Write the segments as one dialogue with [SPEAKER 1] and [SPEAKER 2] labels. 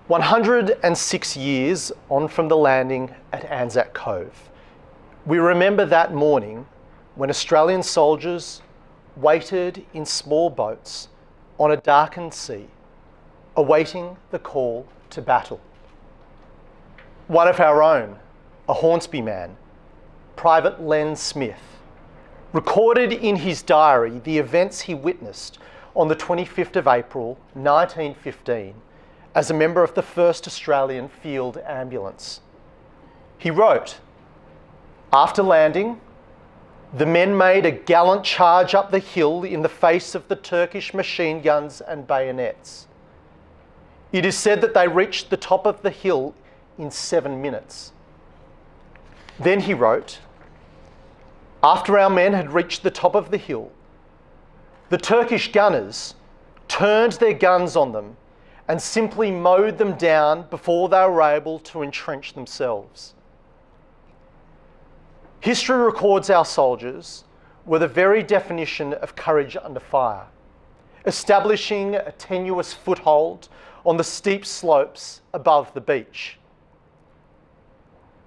[SPEAKER 1] 106 years on from the landing at ANZAC Cove, we remember that morning when Australian soldiers waited in small boats on a darkened sea, awaiting the call to battle. One of our own, a Hornsby man, Private Len Smith, recorded in his diary the events he witnessed on the 25th of April 1915 as a member of the 1st Australian Field Ambulance. He wrote, "After landing, the men made a gallant charge up the hill in the face of the Turkish machine guns and bayonets. It is said that they reached the top of the hill in 7 minutes. Then," he wrote, "after our men had reached the top of the hill, the Turkish gunners turned their guns on them and simply mowed them down before they were able to entrench themselves." History records our soldiers were the very definition of courage under fire, establishing a tenuous foothold on the steep slopes above the beach.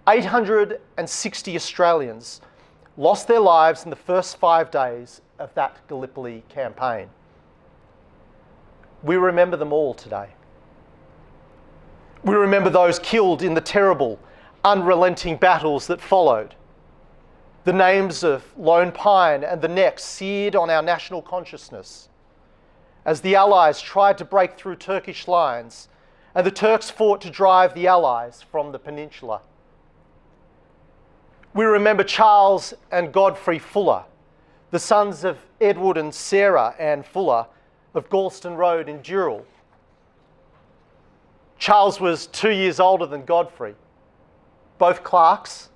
[SPEAKER 1] 860 Australians lost their lives in the first 5 days of that Gallipoli campaign. We remember them all today. We remember those killed in the terrible, unrelenting battles that followed. The names of Lone Pine and the Neck seared on our national consciousness as the Allies tried to break through Turkish lines and the Turks fought to drive the Allies from the peninsula. We remember Charles and Godfrey Fuller, the sons of Edward and Sarah Ann Fuller of Galston Road in Dural. Charles was 2 years older than Godfrey. Both clerks,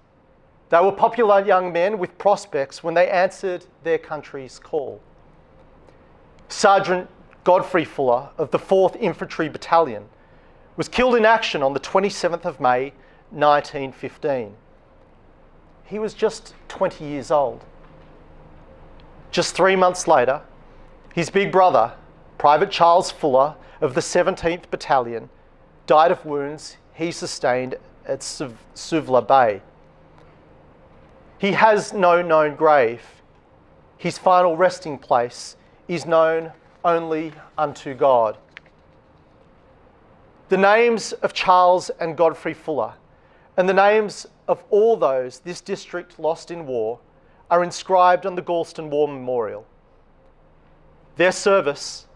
[SPEAKER 1] they were popular young men with prospects when they answered their country's call. Sergeant Godfrey Fuller of the 4th Infantry Battalion was killed in action on the 27th of May 1915. He was just 20 years old. Just 3 months later, his big brother, Private Charles Fuller of the 17th Battalion, died of wounds he sustained at Suvla Bay. He has no known grave. His final resting place is known only unto God. The names of Charles and Godfrey Fuller and the names of all those this district lost in war are inscribed on the Galston War Memorial. Their service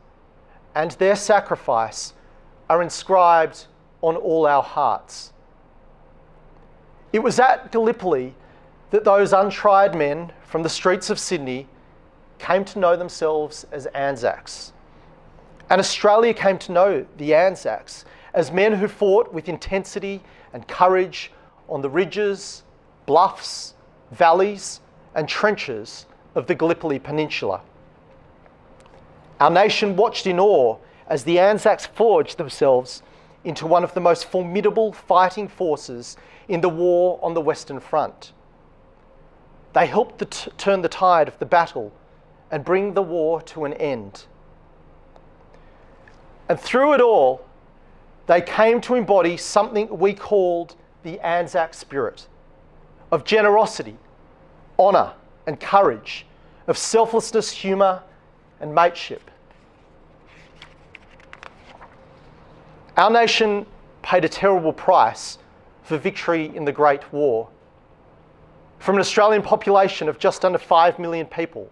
[SPEAKER 1] and their sacrifice are inscribed on all our hearts. It was at Gallipoli that those untried men from the streets of Sydney came to know themselves as ANZACs. And Australia came to know the ANZACs as men who fought with intensity and courage on the ridges, bluffs, valleys, and trenches of the Gallipoli Peninsula. Our nation watched in awe as the ANZACs forged themselves into one of the most formidable fighting forces in the war on the Western Front. They helped turn the tide of the battle and bring the war to an end. And through it all, they came to embody something we called the ANZAC spirit of generosity, honour and courage, of selflessness, humour and mateship. Our nation paid a terrible price for victory in the Great War. From an Australian population of just under 5 million people,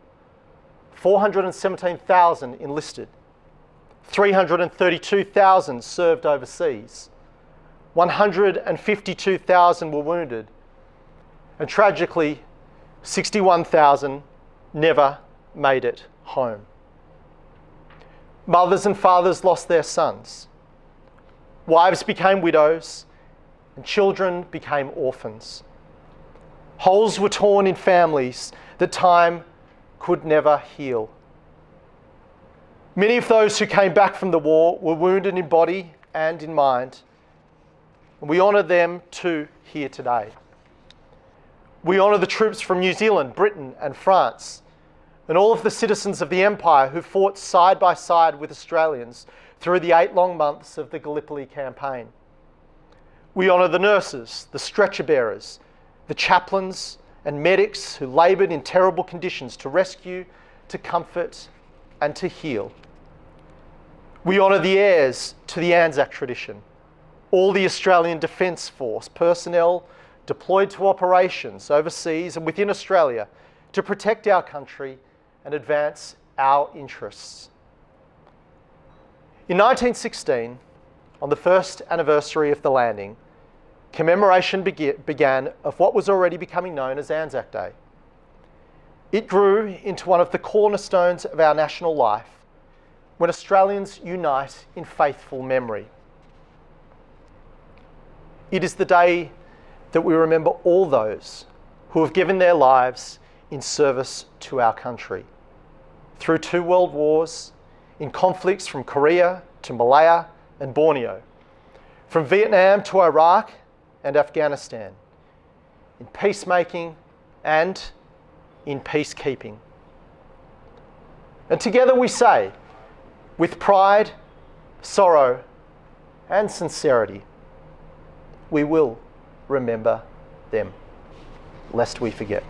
[SPEAKER 1] 417,000 enlisted, 332,000 served overseas, 152,000 were wounded, and tragically, 61,000 never made it home. Mothers and fathers lost their sons. Wives became widows, and children became orphans. Holes were torn in families that time could never heal. Many of those who came back from the war were wounded in body and in mind, and we honour them too here today. We honour the troops from New Zealand, Britain and France, and all of the citizens of the Empire who fought side by side with Australians through the 8 long months of the Gallipoli campaign. We honour the nurses, the stretcher bearers, the chaplains and medics who laboured in terrible conditions to rescue, to comfort and to heal. We honour the heirs to the ANZAC tradition, all the Australian Defence Force personnel deployed to operations overseas and within Australia to protect our country and advance our interests. In 1916, on the first anniversary of the landing, commemoration began of what was already becoming known as ANZAC Day. It grew into one of the cornerstones of our national life when Australians unite in faithful memory. It is the day that we remember all those who have given their lives in service to our country, through 2 world wars, in conflicts from Korea to Malaya and Borneo, from Vietnam to Iraq and Afghanistan, in peacemaking and in peacekeeping. And together we say, with pride, sorrow, and sincerity, we will remember them, lest we forget.